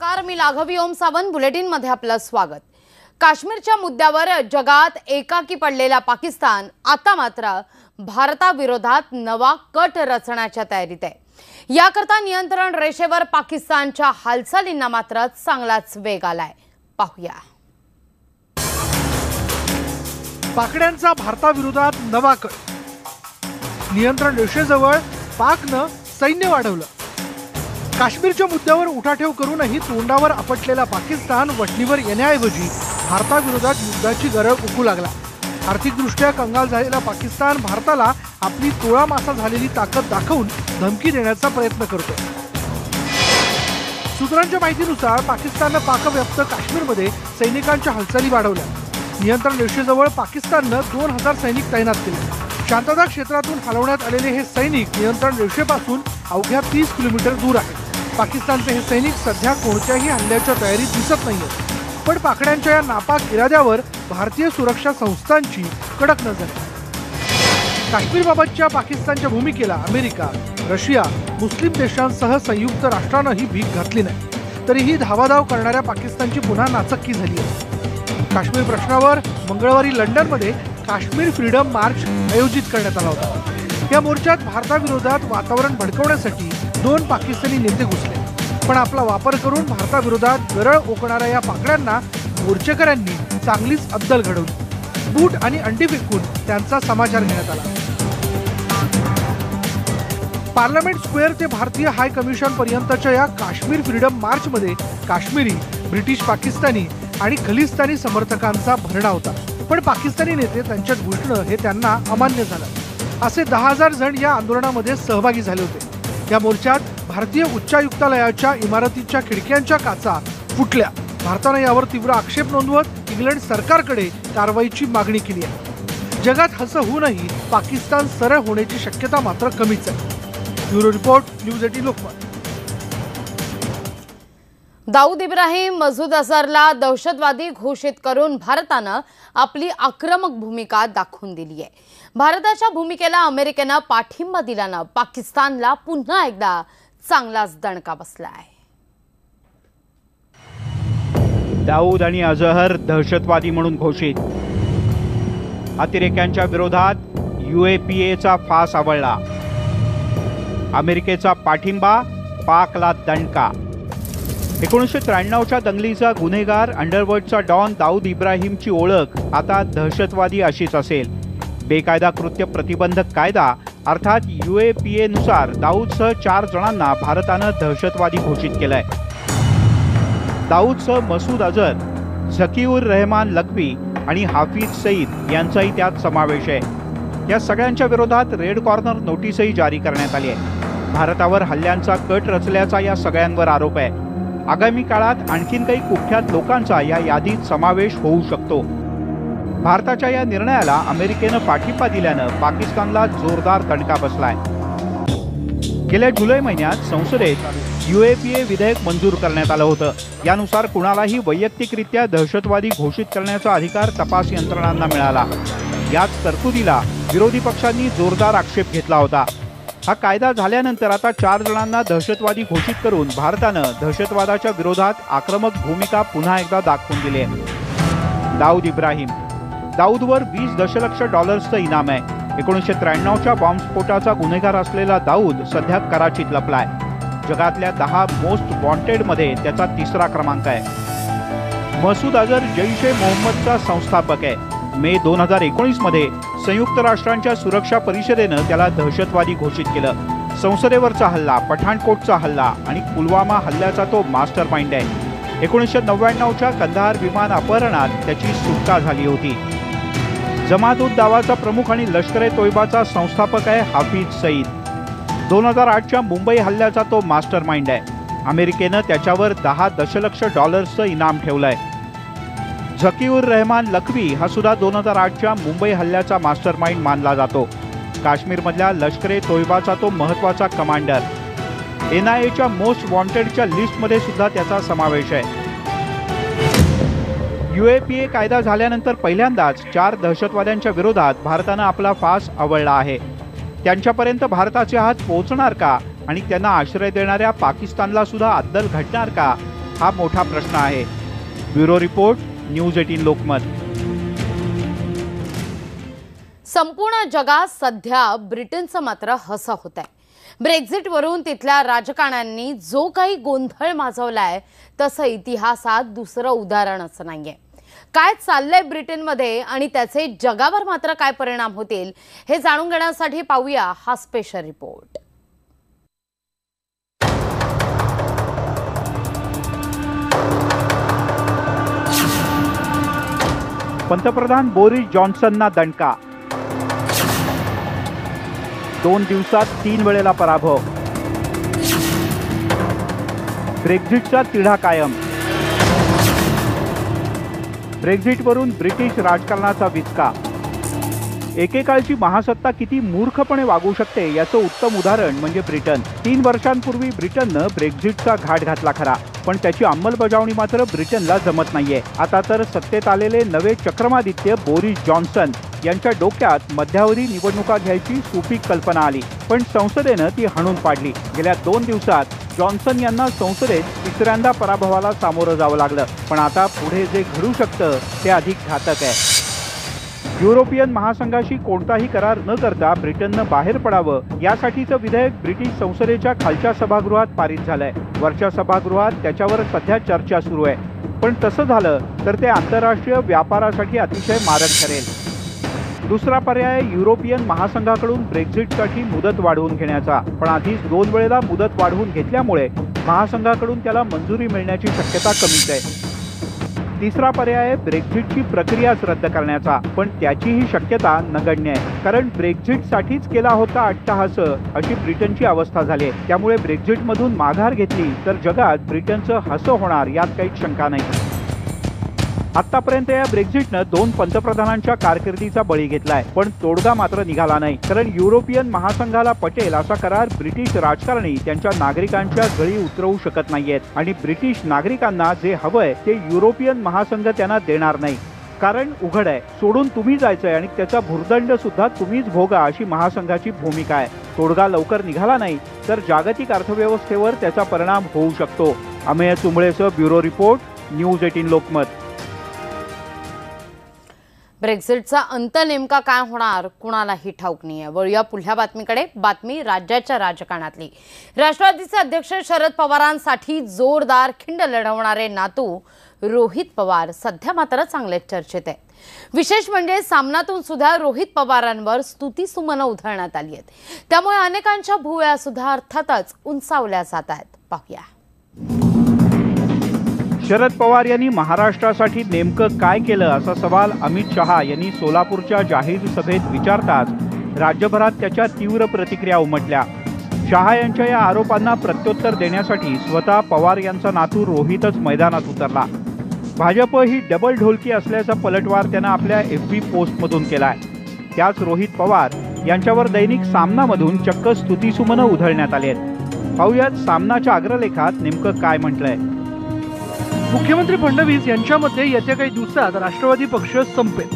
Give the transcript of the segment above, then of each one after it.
नमस्कार, मी लाघवी ओम सावंत. बुलेटिनमध्ये आपलं स्वागत. काश्मीरच्या मुद्द्यावर जगात एकाकी पडलेला पाकिस्तान आता मात्र भारताविरोधात नवा कट रचण्याच्या तयारीत आहे. याकरता नियंत्रण रेषेवर पाकिस्तानच्या हालचालींना मात्र चांगलाच वेग आलाय. पाहूया. पाकड्यांचा भारताविरोधात नवा कट. नियंत्रण रेषेजवळ पाकनं सैन्य वाढवलं. काश्मीरच्या मुद्द्यावर उठाठेव करूनही तोंडावर आपटलेला पाकिस्तान वठणीवर येण्याऐवजी भारताविरोधात युद्धाची गरळ उकू लागला. आर्थिकदृष्ट्या कंगाल झालेला पाकिस्तान भारताला आपली तोळामासा झालेली ताकद दाखवून धमकी देण्याचा प्रयत्न करतो. सूत्रांच्या माहितीनुसार पाकिस्ताननं पाकव्याप्त काश्मीरमध्ये सैनिकांच्या हालचाली वाढवल्या. नियंत्रण रेषेजवळ पाकिस्ताननं 2000 सैनिक तैनात केले. शांतता क्षेत्रातून हलवण्यात आलेले हे सैनिक नियंत्रण रेषेपासून अवघ्या 30 किलोमीटर दूर आहेत. पाकिस्तानचे हे सैनिक सध्या कोणत्याही हल्ल्याच्या तयारीत दिसत नाहीयेत. पण पाकड्यांच्या या नापाक इराद्यावर भारतीय सुरक्षा संस्थांची कडक नजर. काश्मीरबाबतच्या पाकिस्तानच्या भूमिकेला अमेरिका, रशिया, मुस्लिम देशांसह संयुक्त राष्ट्रांनंही भीक घातली नाही. तरीही धावाधाव करणाऱ्या पाकिस्तानची पुन्हा नाचक्की झाली आहे. काश्मीर प्रश्नावर मंगळवारी लंडनमध्ये काश्मीर फ्रीडम मार्च आयोजित करण्यात आला होता. या मोर्चात भारताविरोधात वातावरण भडकवण्यासाठी 2 पाकिस्तानी नेते घुसले. पण आपला वापर करून भारताविरोधात गरळ ओकणाऱ्या या पाकड्यांना मोर्चेकऱ्यांनी चांगलीच अद्दल घडवली. बूट आणि अंडी फेकून त्यांचा समाचार घेण्यात आला. पार्लमेंट स्क्वेअर ते भारतीय हाय कमिशन पर्यंतच्या या काश्मीर फ्रीडम मार्च मध्ये काश्मीरी, ब्रिटिश पाकिस्तानी आणि खलिस्तानी समर्थकांचा भरणा होता. पण पाकिस्तानी नेते त्यांच्यात घुसणं हे त्यांना अमान्य झालं. असे 10,000 जण या आंदोलनामध्ये सहभागी झाले होते. या मोर्चात भारतीय उच्चायुक्तालयाच्या इमारतीच्या खिडक्यांच्या काचा फुटल्या. भारताने यावर तीव्र आक्षेप नोंदवत इंग्लंड सरकारकडे कारवाईची मागणी केली आहे. जगात हसं होऊनही पाकिस्तान सरळ होण्याची शक्यता मात्र कमीच आहे. Bureau report, news 18 Lokmat. Dawood Ibrahim Masood अझहरला दहशतवादी घोषित करून भारतानं आपली आक्रमक भूमिका दाखवून दिली आहे. भारताच्या भूमिकेला अमेरिकेनं पाठिंबा दिल्यानं पाकिस्तानला पुन्हा एकदा चांगलाच दणका बसला आहे. दाऊद आणि अझहर दहशतवादी म्हणून घोषित. अतिरेक्यांच्या विरोधात UAPAचा फास आवळला. अमेरिकेचा पाठिंबा, पाकला दणका. 1993च्या दंगलीचा गुन्हेगार, अंडरवर्ल्डचा डॉन दाऊद इब्राहिमची ओळख आता दहशतवादी अशीच असेल. बेकायदा कृत्य प्रतिबंधक कायदा अर्थात UAPA नुसार दाऊदसह 4 जणांना भारतानं दहशतवादी घोषित केलंय. दाऊदसह मसूद अझहर, झकीउर रहमान लख्वी आणि हाफिज सईद यांचाही त्यात समावेश आहे. या सगळ्यांच्या विरोधात रेड कॉर्नर नोटीसही जारी करण्यात आली आहे. भारतावर हल्ल्यांचा कट रचल्याचा या सगळ्यांवर आरोप आहे. आगामी काळात आणखीन काही कुख्यात लोकांचा या यादीत समावेश होऊ शकतो. भारताच्या या निर्णयाला अमेरिकेनं पाठिंबा दिल्यानं पाकिस्तानला जोरदार दणका बसलाय. गेल्या जुलै महिन्यात संसदेत UAPA विधेयक मंजूर करण्यात आलं होतं. यानुसार कुणालाही वैयक्तिकरित्या दहशतवादी घोषित करण्याचा अधिकार तपास यंत्रणांना मिळाला. याच तरतुदीला विरोधी पक्षांनी जोरदार आक्षेप घेतला होता. हा कायदा झाल्यानंतर आता 4 जणांना दहशतवादी घोषित करून भारतानं दहशतवादाच्या विरोधात आक्रमक भूमिका पुन्हा एकदा दाखवून दिली आहे. दाऊद इब्राहिम. दाऊदवर $20 दशलक्ष इनाम आहे. 1993च्या बॉम्बस्फोटाचा गुन्हेगार असलेला दाऊद सध्या कराचीत लपलाय. जगातल्या 10 मोस्ट वॉन्टेडमध्ये त्याचा 3रा क्रमांक आहे. मसूद अझहर जैश-ए-मोहम्मदचा संस्थापक आहे. मे 2019 मध्ये संयुक्त राष्ट्रांच्या सुरक्षा परिषदेनं त्याला दहशतवादी घोषित केलं. संसदेवरचा हल्ला, पठाणकोटचा हल्ला आणि पुलवामा हल्ल्याचा तो मास्टर माइंड आहे. 1999च्या कंदाहार विमान अपहरणात त्याची सुटका झाली होती. जमात उद दावाचा प्रमुख आणि लष्कर-ए-तोयबाचा संस्थापक आहे हाफिज सईद. 2008च्या मुंबई हल्ल्याचा तो मास्टर माइंड आहे. अमेरिकेनं त्याच्यावर $10 दशलक्ष इनाम ठेवलंय. झकीउर रहमान लख्वी हा सुद्धा 2008च्या मुंबई हल्ल्याचा मास्टर माइंड मानला जातो. काश्मीरमधल्या लष्कर-ए-तोयबाचा तो महत्त्वाचा कमांडर. NIAच्या मोस्ट वॉन्टेडच्या लिस्टमध्ये सुद्धा त्याचा समावेश आहे. UAPA कायदा झाल्यानंतर पहिल्यांदाच 4 दहशतवाद्यांच्या विरोधात भारतानं आपला फास आवळला आहे. त्यांच्यापर्यंत भारताचे हात पोहोचणार का आणि त्यांना आश्रय देणाऱ्या पाकिस्तानला सुद्धा अद्दल घडणार का, हा मोठा प्रश्न आहे. Bureau report, news 18 Lokmat. संपूर्ण जगात सध्या ब्रिटनचं मात्र हसं होत आहे. ब्रेक्झिटवरून तिथल्या राजकारण्यांनी जो काही गोंधळ माजवलाय तसं इतिहासात दुसरं उदाहरणच नाहीये. काय चाललंय ब्रिटनमध्ये आणि त्याचे जगावर मात्र काय परिणाम होतील हे जाणून घेण्यासाठी पाहूया हा स्पेशल रिपोर्ट. पंतप्रधान बोरिस जॉन्सनना दणका. 2 दिवसात 3 वेळेला पराभव. ब्रेक्झिटचा तिढा कायम. ब्रेक्झिटवरून ब्रिटिश राजकारणाचा विचका. एकेकाळची महासत्ता किती मूर्खपणे वागू शकते याचं उत्तम उदाहरण म्हणजे ब्रिटन. 3 वर्षांपूर्वी ब्रिटननं ब्रेक्झिटचा घाट घातला खरा, पण त्याची अंमलबजावणी मात्र ब्रिटनला जमत नाहीये. आता तर सत्तेत आलेले नवे चक्रमादित्य बोरिस जॉन्सन यांच्या डोक्यात मध्यावधी निवडणुका घ्यायची सुपीक कल्पना आली, पण संसदेनं ती हाणून पाडली. गेल्या 2 दिवसात जॉन्सन यांना संसदेत तिसऱ्यांदा पराभवाला सामोरं जावं लागलं. पण आता पुढे जे घडू शकतं ते अधिक घातक आहे. युरोपियन महासंघाशी कोणताही करार न करता ब्रिटननं बाहेर पडावं यासाठीचं विधेयक ब्रिटिश संसदेच्या खालच्या सभागृहात पारित झालंय. वरच्या सभागृहात त्याच्यावर सध्या चर्चा सुरू आहे. पण तसं झालं तर ते आंतरराष्ट्रीय व्यापारासाठी अतिशय मारक ठरेल. दुसरा पर्याय युरोपियन महासंघाकडून ब्रेक्झिटसाठी मुदत वाढवून घेण्याचा, पण आधीच 2 वेळेला मुदत वाढवून घेतल्यामुळे महासंघाकडून त्याला मंजुरी मिळण्याची शक्यता कमीच आहे. तिसरा पर्याय ब्रेक्झिटची प्रक्रियाच रद्द करण्याचा, पण त्याचीही शक्यता नगण्य आहे. कारण ब्रेक्झिटसाठीच केला होता अट्टहास अशी ब्रिटनची अवस्था झाली. त्यामुळे ब्रेक्झिटमधून माघार घेतली तर जगात ब्रिटनचं हसं होणार यात काही शंका नाही. आतापर्यंत या ब्रेक्झिटनं 2 पंतप्रधानांच्या कारकिर्दीचा बळी घेतलाय, पण तोडगा मात्र निघाला नाही. कारण युरोपियन महासंघाला पटेल असा करार ब्रिटिश राजकारणी त्यांच्या नागरिकांच्या गळी उतरवू शकत नाहीयेत. आणि ब्रिटिश नागरिकांना जे हवंय ते युरोपियन महासंघ त्यांना देणार नाही. कारण उघड आहे, सोडून तुम्ही जायचंय आणि त्याचा भुर्दंड सुद्धा तुम्हीच भोगा अशी महासंघाची भूमिका आहे. तोडगा लवकर निघाला नाही तर जागतिक अर्थव्यवस्थेवर त्याचा परिणाम होऊ शकतो. अमेय चुंबळेसह ब्युरो रिपोर्ट, न्यूज 18 लोकमत. ब्रेक्झिटचा अंत नेमका काय होणार कुणालाही ठाऊक नाहीये. वळूया पुढल्या बातमीकडे. बातमी राज्याच्या राजकारणातली. राष्ट्रवादीचे अध्यक्ष शरद पवारांसाठी जोरदार खिंड लढवणारे नातू रोहित पवार सध्या मात्र चांगलेच चर्चेत आहेत. विशेष म्हणजे सामनातून सुद्धा रोहित पवारांवर स्तुतीसुमनं उधळण्यात आली आहेत. त्यामुळे अनेकांच्या भुवया सुद्धा अर्थातच उंचावल्या जात आहेत. पाहूया. शरद पवार यांनी महाराष्ट्रासाठी नेमकं काय केलं असा सवाल अमित शहा यांनी सोलापूरच्या जाहीर सभेत विचारताच राज्यभरात त्याच्या तीव्र प्रतिक्रिया उमटल्या. शहा यांच्या या आरोपांना प्रत्युत्तर देण्यासाठी स्वतः पवार यांचा नातू रोहितच मैदानात उतरला. भाजप ही डबल ढोलकी असल्याचा पलटवार त्यानं आपल्या FB पोस्टमधून केलाय. त्याच रोहित पवार यांच्यावर दैनिक सामनामधून चक्क स्तुतीसुमनं उधळण्यात आली आहेत. पाहूयात सामनाच्या अग्रलेखात नेमकं काय म्हटलंय. मुख्यमंत्री फडणवीस यांच्यामध्ये येत्या काही दिवसात राष्ट्रवादी पक्ष संपेल.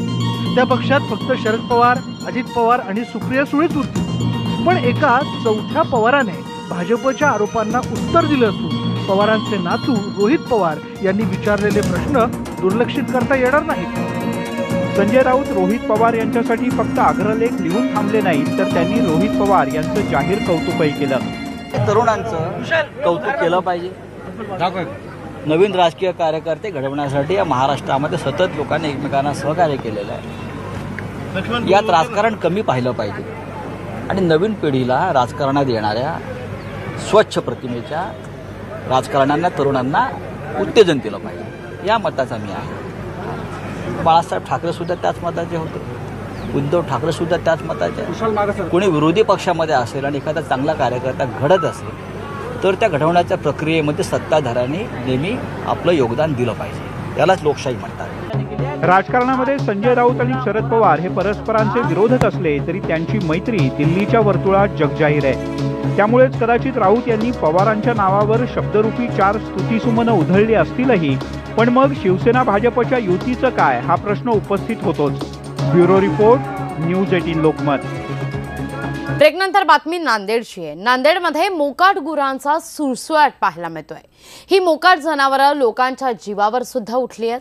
त्या पक्षात फक्त शरद पवार, अजित पवार आणि सुप्रिया सुळेच उरतील. पण एका चौथ्या पवाराने भाजपच्या आरोपांना उत्तर दिलं असून पवारांचे नातू रोहित पवार यांनी विचारलेले प्रश्न दुर्लक्षित करता येणार नाहीत. संजय राऊत रोहित पवार यांच्यासाठी फक्त अग्रलेख लिहून थांबले नाहीत तर त्यांनी रोहित पवार यांचं जाहीर कौतुकही केलं. तरुणांचं कौतुक केलं पाहिजे. नवीन राजकीय कार्यकर्ते घडवण्यासाठी या महाराष्ट्रामध्ये सतत लोकांनी एकमेकांना सहकार्य केलेलं आहे. यात राजकारण कमी पाहिलं पाहिजे आणि नवीन पिढीला राजकारणात येणाऱ्या स्वच्छ प्रतिमेच्या राजकारण्यांना, तरुणांना उत्तेजन दिलं पाहिजे. या मताचा मी आहे. बाळासाहेब ठाकरे सुद्धा त्याच मताचे होते. उद्धव ठाकरे सुद्धा त्याच मताचे. कोणी विरोधी पक्षामध्ये असेल आणि एखादा चांगला कार्यकर्ता घडत असेल तर त्या घडवण्याच्या प्रक्रियेमध्ये सत्ताधाऱ्यांनी नेहमी आपलं योगदान दिलं पाहिजे. यालाच लोकशाही म्हणतात. राजकारणामध्ये संजय राऊत आणि शरद पवार हे परस्परांचे विरोधक असले तरी त्यांची मैत्री दिल्लीच्या वर्तुळात जगजाहीर आहे. त्यामुळेच कदाचित राऊत यांनी पवारांच्या नावावर शब्दरूपी 4 स्तुतीसुमनं उधळली असतीलही. पण मग शिवसेना भाजपच्या युतीचं काय हा प्रश्न उपस्थित होतोच. Bureau report, news 18 Lokmat. ब्रेकनंतर बातमी नांदेडची आहे. नांदेडमध्ये मोकाट गुरांचा सुळसुळाट पाहायला मिळतोय. ही मोकाट जनावरं लोकांच्या जीवावर सुद्धा उठली आहेत.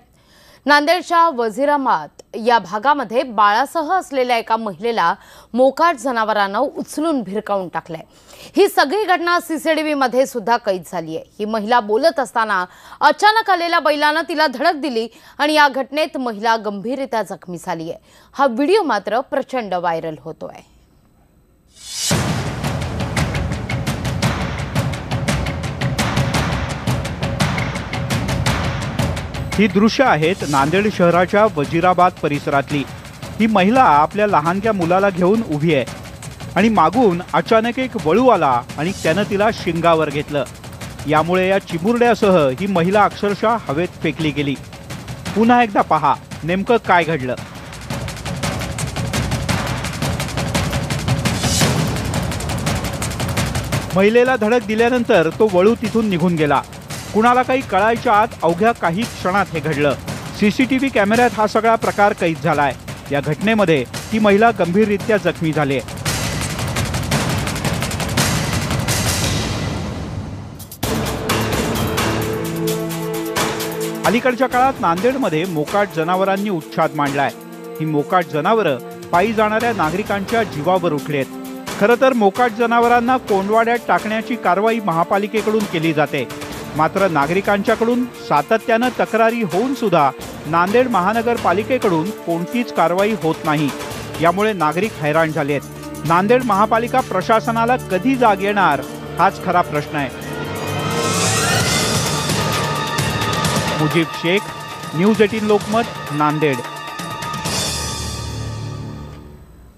नांदेडच्या वझिराबाद या भागामध्ये बाळासह असलेल्या एका महिलेला मोकाट जनावरांना उचलून भिरकावून टाकलंय. ही सगळी घटना सीसीटीव्ही मध्ये सुद्धा कैद झाली आहे. ही महिला बोलत असताना अचानक आलेल्या बैलानं तिला धडक दिली आणि या घटनेत महिला गंभीररित्या जखमी झाली आहे. हा व्हिडिओ मात्र प्रचंड व्हायरल होतोय. ही दृश्य आहेत नांदेड शहराच्या वजीराबाद परिसरातली. ही महिला आपल्या लहानक्या मुलाला घेऊन उभी आहे आणि मागून अचानक एक वळू आला आणि त्यानं तिला शिंगावर घेतलं. यामुळे या चिमुरड्यासह ही महिला अक्षरशः हवेत फेकली गेली. पुन्हा एकदा पहा नेमकं काय घडलं. महिलेला धडक दिल्यानंतर तो वळू तिथून निघून गेला. कुणाला काही कळायच्या आत अवघ्या काही क्षणात हे घडलं. सीसीटीव्ही कॅमेऱ्यात हा सगळा प्रकार कैद झालाय. या घटनेमध्ये ती महिला गंभीररित्या जखमी झाली आहे. अलीकडच्या काळात नांदेडमध्ये मोकाट जनावरांनी उच्छाद मांडलाय. ही मोकाट जनावरं पायी जाणाऱ्या नागरिकांच्या जीवावर उठली आहेत. खरं तर मोकाट जनावरांना कोंडवाड्यात टाकण्याची कारवाई महापालिकेकडून केली जाते. मात्र नागरिकांच्याकडून सातत्यानं तक्रारी होऊन सुद्धा नांदेड महानगरपालिकेकडून कोणतीच कारवाई होत नाही. यामुळे नागरिक हैराण झाले आहेत. नांदेड महापालिका प्रशासनाला कधी जाग येणार हाच खरा प्रश्न आहे. मुजीब शेख, न्यूज 18 लोकमत, नांदेड.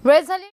वेळ झाली.